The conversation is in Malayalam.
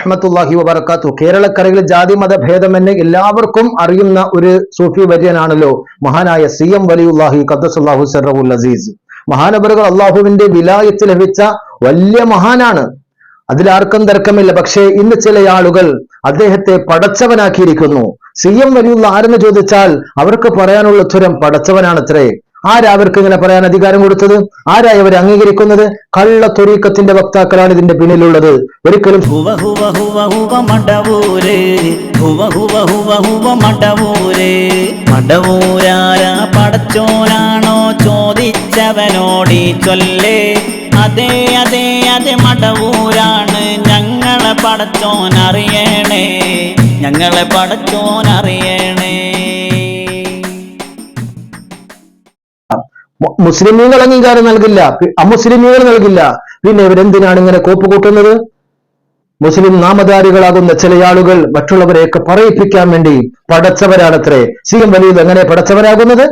വറഹ്മത്തുള്ളാഹി വബറകാതുഹു. കേരളക്കരയിൽ ജാതി മത ഭേദമെന്ന് എല്ലാവർക്കും അറിയുന്ന ഒരു സൂഫി വര്യനാണല്ലോ മഹാനായ CM വലിയുല്ലാഹി ഖദ്ദസല്ലാഹു സിർറഹുൽ അസീസ്. മഹാനവറുകൾ അള്ളാഹുവിന്റെ വിലായത്ത് ലഭിച്ച വലിയ മഹാനാണ്, അതിലാർക്കും തർക്കമില്ല. പക്ഷേ ഇന്ന് ചില ആളുകൾ അദ്ദേഹത്തെ പടച്ചവനാക്കിയിരിക്കുന്നു. CM വലിയുള്ള ആരെന്ന് ചോദിച്ചാൽ അവർക്ക് പറയാനുള്ള ഉത്തരം പടച്ചവനാണത്രേ. ആരാ അവർക്ക് ഇങ്ങനെ പറയാൻ അധികാരം കൊടുത്തത്? ആരായി അവരെ അംഗീകരിക്കുന്നത്? കള്ള ത്വരീഖത്തിന്റെ വക്താക്കളാണ് ഇതിന്റെ പിന്നിലുള്ളത്. ഒരിക്കലും പടച്ചോനാണോ ചോദിച്ചവനോടി ചൊല്ലേ, അതെ അതെ അതെ മടവൂരാണ് ഞങ്ങളെ പടച്ചോനറിയണേ, ഞങ്ങളെ പടച്ചോനറിയണേ. മുസ്ലിമീങ്ങൾ അംഗീകാരം നൽകില്ല, അമുസ്ലിമീങ്ങൾ നൽകില്ല. പിന്നെ ഇവരെന്തിനാണ് ഇങ്ങനെ കോപ്പ് കൂട്ടുന്നത്? മുസ്ലിം നാമധാരികളാകുന്ന ചില ആളുകൾ മറ്റുള്ളവരെയൊക്കെ പറയിപ്പിക്കാൻ വേണ്ടി പടച്ചവരാണത്രേ. CM വലിയത് എങ്ങനെ പടച്ചവരാകുന്നത്?